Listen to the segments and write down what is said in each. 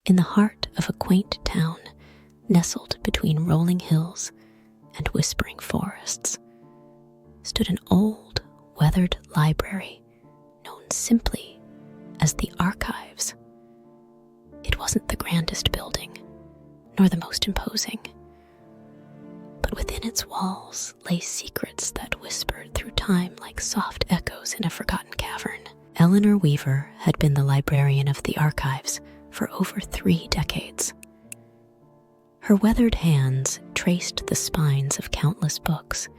In the heart of a quaint town, nestled between rolling hills and whispering forests, stood an old, weathered library known simply as the Archives. It wasn't the grandest building, nor the most imposing, but within its walls lay secrets that whispered through time like soft echoes in a forgotten cavern. Eleanor Weaver had been the librarian of the Archives for over 3 decades. Her weathered hands traced the spines of countless books,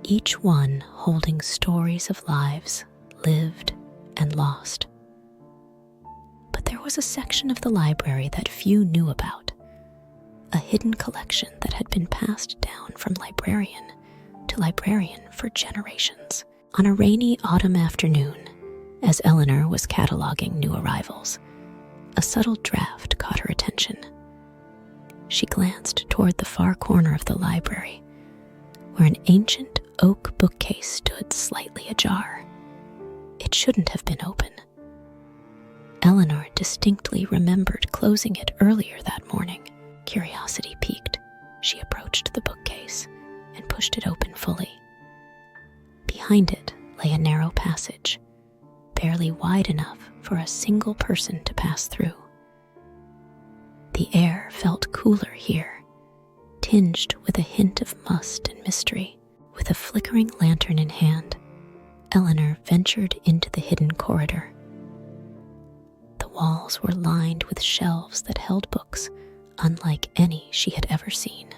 each one holding stories of lives lived and lost. But there was a section of the library that few knew about, a hidden collection that had been passed down from librarian to librarian for generations. On a rainy autumn afternoon, as Eleanor was cataloging new arrivals, a subtle draft caught her attention. She glanced toward the far corner of the library, where an ancient oak bookcase stood slightly ajar. It shouldn't have been open. Eleanor distinctly remembered closing it earlier that morning. Curiosity piqued. She approached the bookcase and pushed it open fully. Behind it lay a narrow passage, barely wide enough for a single person to pass through. The air felt cooler here, tinged with a hint of must and mystery. With a flickering lantern in hand, Eleanor ventured into the hidden corridor. The walls were lined with shelves that held books unlike any she had ever seen.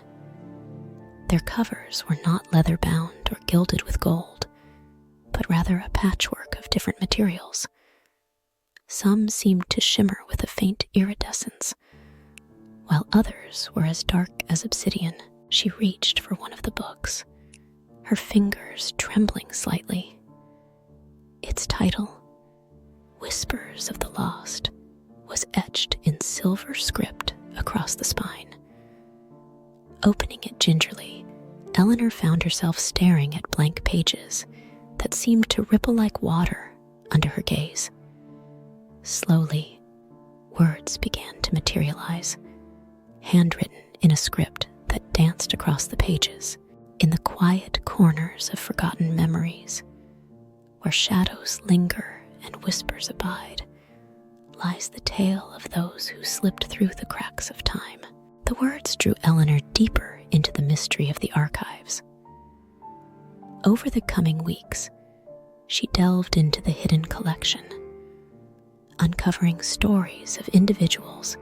Their covers were not leather-bound or gilded with gold, but rather a patchwork of different materials. Some seemed to shimmer with a faint iridescence, while others were as dark as obsidian. She reached for one of the books, her fingers trembling slightly. Its title, Whispers of the Lost, was etched in silver script across the spine. Opening it gingerly, Eleanor found herself staring at blank pages that seemed to ripple like water under her gaze. Slowly, words began to materialize, handwritten in a script that danced across the pages. In the quiet corners of forgotten memories, where shadows linger and whispers abide, lies the tale of those who slipped through the cracks of time. The words drew Eleanor deeper into the mystery of the Archives. Over the coming weeks, she delved into the hidden collection, uncovering stories of individuals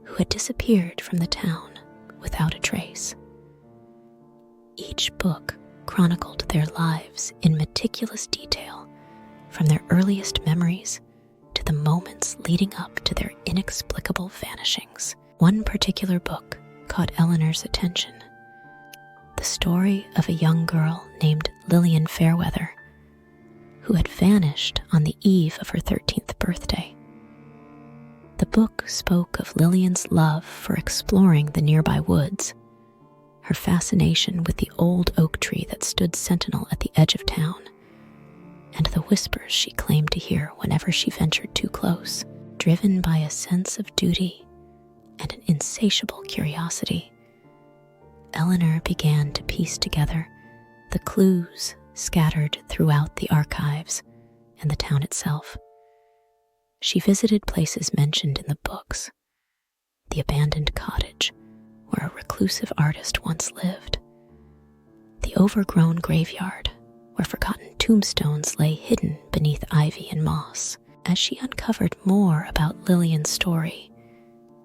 who had disappeared from the town without a trace. Each book chronicled their lives in meticulous detail, from their earliest memories to the moments leading up to their inexplicable vanishings. One particular book caught Eleanor's attention, the story of a young girl named Lillian Fairweather, who had vanished on the eve of her 13th birthday. The book spoke of Lillian's love for exploring the nearby woods, her fascination with the old oak tree that stood sentinel at the edge of town, and the whispers she claimed to hear whenever she ventured too close. Driven by a sense of duty and an insatiable curiosity, Eleanor began to piece together the clues scattered throughout the Archives and the town itself. She visited places mentioned in the books, the abandoned cottage where a reclusive artist once lived, the overgrown graveyard where forgotten tombstones lay hidden beneath ivy and moss. As she uncovered more about Lillian's story,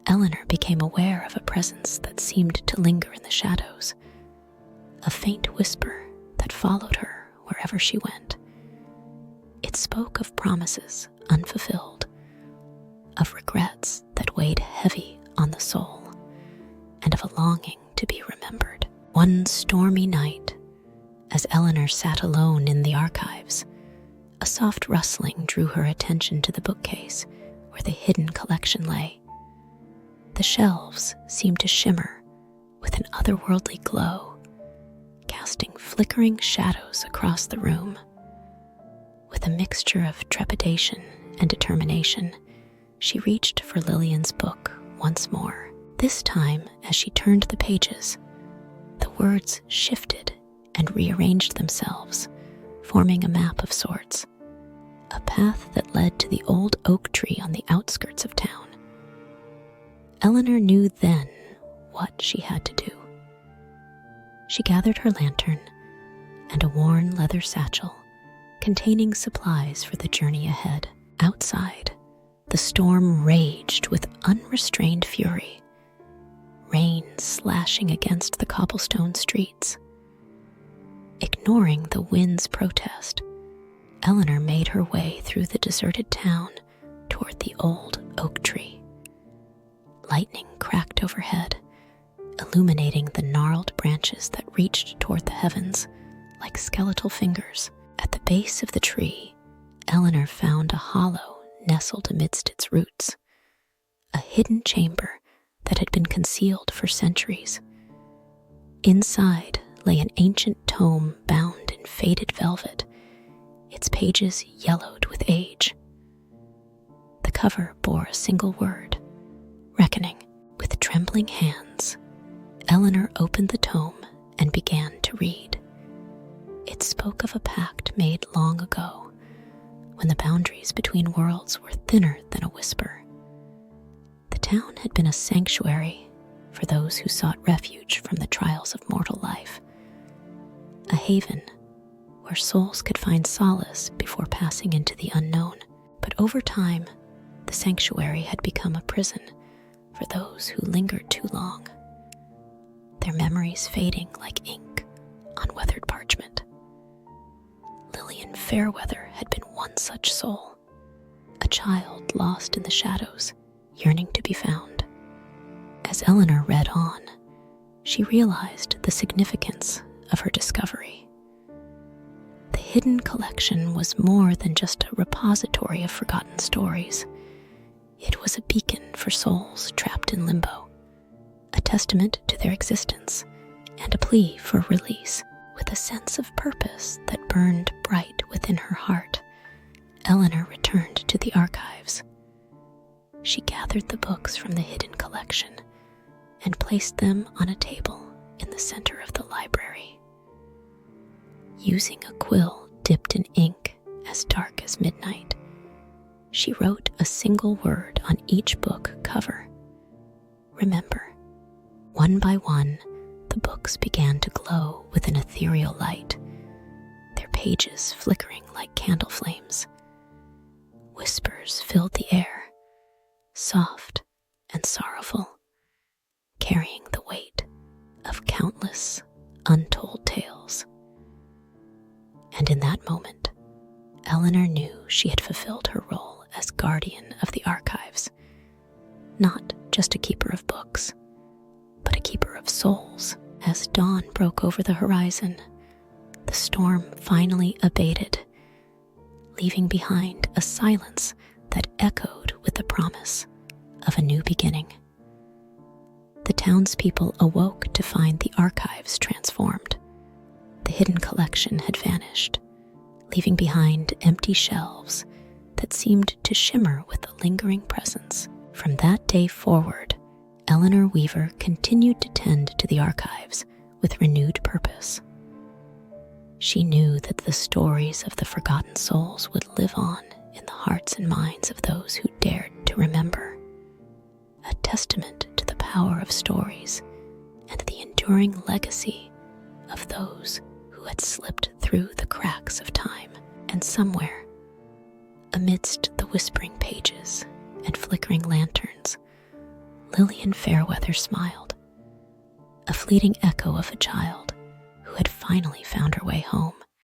Eleanor became aware of a presence that seemed to linger in the shadows, a faint whisper that followed her wherever she went. It spoke of promises unfulfilled, of regrets that weighed heavy on the soul, and of a longing to be remembered. One stormy night, as Eleanor sat alone in the Archives, a soft rustling drew her attention to the bookcase where the hidden collection lay. The shelves seemed to shimmer with an otherworldly glow, casting flickering shadows across the room. With a mixture of trepidation and determination, she reached for Lillian's book once more. This time, as she turned the pages, the words shifted and rearranged themselves, forming a map of sorts, a path that led to the old oak tree on the outskirts of town. Eleanor knew then what she had to do. She gathered her lantern and a worn leather satchel containing supplies for the journey ahead. Outside, the storm raged with unrestrained fury, rain slashing against the cobblestone streets. Ignoring the wind's protest, Eleanor made her way through the deserted town toward the old oak tree. Lightning cracked overhead, illuminating the gnarled branches that reached toward the heavens like skeletal fingers. At the base of the tree, Eleanor found a hollow nestled amidst its roots, a hidden chamber that had been concealed for centuries. Inside lay an ancient tome bound in faded velvet, its pages yellowed with age. The cover bore a single word, reckoning. With trembling hands, Eleanor opened the tome and began to read. It spoke of a pact made long ago, when the boundaries between worlds were thinner than a whisper. The town had been a sanctuary for those who sought refuge from the trials of mortal life, a haven where souls could find solace before passing into the unknown. But over time, the sanctuary had become a prison for those who lingered too long, their memories fading like ink on weathered parchment. Lillian Fairweather had been one such soul, a child lost in the shadows, yearning to be found. As Eleanor read on, she realized the significance of her discovery. The hidden collection was more than just a repository of forgotten stories. It was a beacon for souls trapped in limbo, a testament to their existence, and a plea for release. With a sense of purpose that burned bright within her heart, Eleanor returned to the archives. She gathered the books from the hidden collection and placed them on a table in the center of the library. Using a quill dipped in ink as dark as midnight, she wrote a single word on each book cover. Remember. One by one, the books began to glow with an ethereal light, their pages flickering like candle flames. Whispers filled the air, soft and sorrowful, carrying the weight of countless untold tales. And in that moment, Eleanor knew she had fulfilled her role as guardian of the archives, not just a keeper of books, but a keeper of souls. As dawn broke over the horizon, the storm finally abated, leaving behind a silence that echoed with the promise of a new beginning. The townspeople awoke to find the archives transformed. The hidden collection had vanished, leaving behind empty shelves that seemed to shimmer with a lingering presence. From that day forward, Eleanor Weaver continued to tend to the archives with renewed purpose. She knew that the stories of the forgotten souls would live on in the hearts and minds of those who dared to remember, a testament to the power of stories and the enduring legacy of those who had slipped through the cracks of time. And somewhere, amidst the whispering pages and flickering lanterns, Lillian Fairweather smiled, a fleeting echo of a child who had finally found her way home.